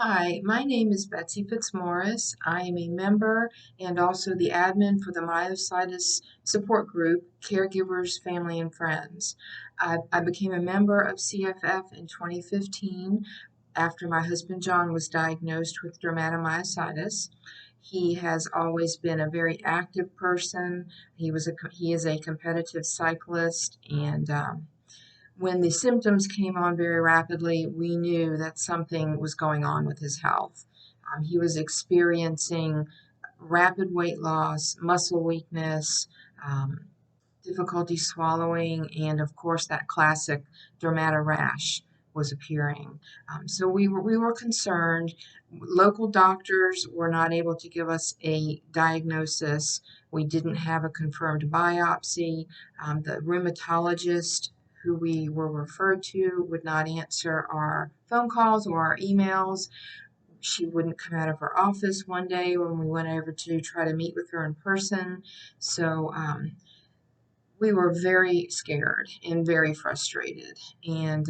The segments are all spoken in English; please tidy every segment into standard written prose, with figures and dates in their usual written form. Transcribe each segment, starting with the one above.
Hi, my name is Betsy Fitzmaurice. I am a member and also the admin for the myositis support group, Caregivers, Family, and Friends. I became a member of CFF in 2015 after my husband John was diagnosed with dermatomyositis. He has always been a very active person. He is a competitive cyclist, and when the symptoms came on very rapidly, we knew that something was going on with his health. He was experiencing rapid weight loss, muscle weakness, um, difficulty swallowing, and of course, that classic dermatorash was appearing. So we were concerned. Local doctors were not able to give us a diagnosis. We didn't have a confirmed biopsy. The rheumatologist who we were referred to would not answer our phone calls or our emails. She wouldn't come out of her office one day when we went over to try to meet with her in person. So we were very scared and very frustrated, and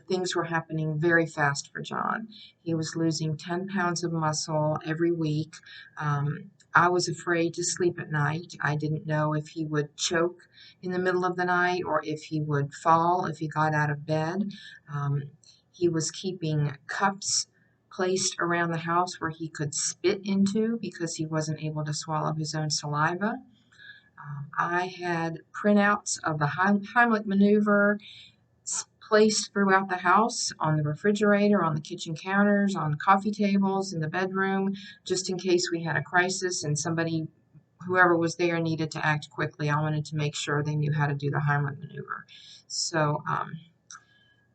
things were happening very fast for John. He was losing 10 pounds of muscle every week. I was afraid to sleep at night. I didn't know if he would choke in the middle of the night or if he would fall if he got out of bed. Um, he was keeping cups placed around the house where he could spit into because he wasn't able to swallow his own saliva. I had printouts of the Heimlich maneuver placed throughout the house, on the refrigerator, on the kitchen counters, on coffee tables, in the bedroom, just in case we had a crisis and whoever was there, needed to act quickly. I wanted to make sure they knew how to do the Heimlich maneuver. So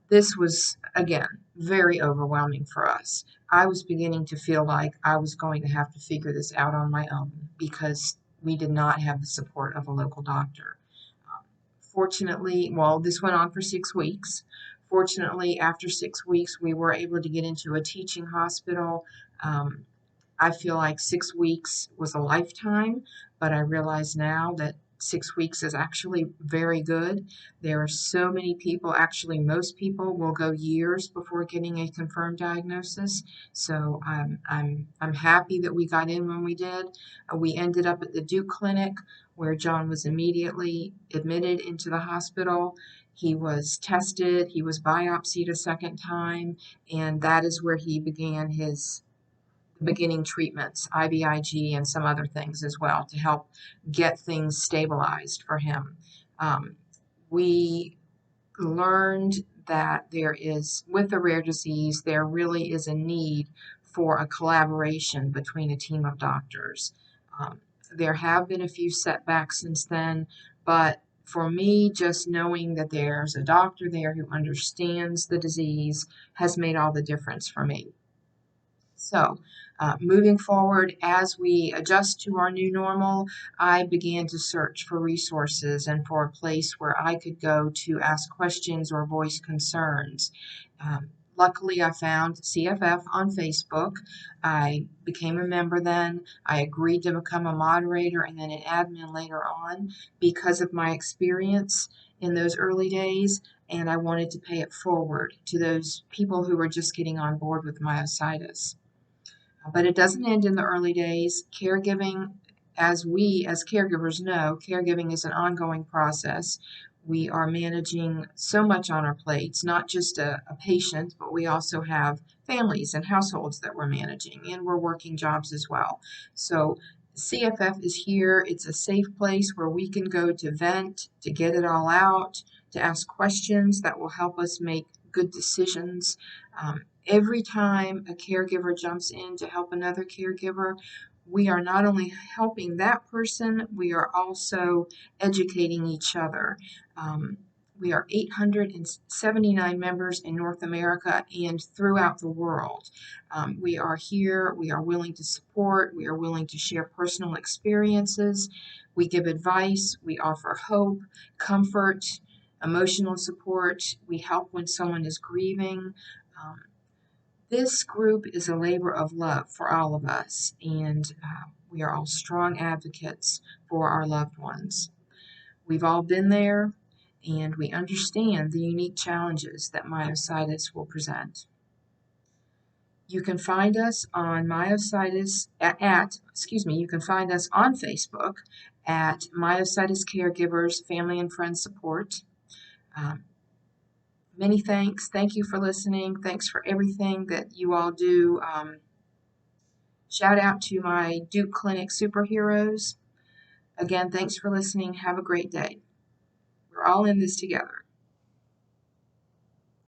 this was, again, very overwhelming for us. I was beginning to feel like I was going to have to figure this out on my own because we did not have the support of a local doctor. Um, Fortunately, well, this went on for 6 weeks. Fortunately, after 6 weeks, we were able to get into a teaching hospital. Um, I feel like 6 weeks was a lifetime, but I realize now that 6 weeks is actually very good. There are so many people, actually, most people will go years before getting a confirmed diagnosis. So I'm happy that we got in when we did. We ended up at the Duke Clinic where John was immediately admitted into the hospital. He was tested, he was biopsied a second time, and that is where he began his beginning treatments, IVIG, and some other things as well to help get things stabilized for him. Um, we learned that with a rare disease, there really is a need for a collaboration between a team of doctors. Um, there have been a few setbacks since then, but for me, just knowing that there's a doctor there who understands the disease has made all the difference for me. So, moving forward, as we adjust to our new normal, I began to search for resources and for a place where I could go to ask questions or voice concerns. Luckily, I found CFF on Facebook. I became a member then. I agreed to become a moderator and then an admin later on because of my experience in those early days, and I wanted to pay it forward to those people who were just getting on board with myositis. But it doesn't end in the early days. Caregiving, as we as caregivers know, caregiving is an ongoing process. We are managing so much on our plates, not just a patient, but we also have families and households that we're managing, and we're working jobs as well. So CFF is here. It's a safe place where we can go to vent, to get it all out, to ask questions that will help us make good decisions. Every time a caregiver jumps in to help another caregiver, we are not only helping that person, we are also educating each other. Um, we are 879 members in North America and throughout the world. We are here, we are willing to support, we are willing to share personal experiences, we give advice, we offer hope, comfort, emotional support, we help when someone is grieving. Um, this group is a labor of love for all of us, and we are all strong advocates for our loved ones. We've all been there, and we understand the unique challenges that myositis will present. You can find us on myositis you can find us on Facebook at Myositis Caregivers Family and Friends Support. Um, Many thanks. Thank you for listening. Thanks for everything that you all do. Shout out to my Duke Clinic superheroes. Again, thanks for listening. Have a great day. We're all in this together.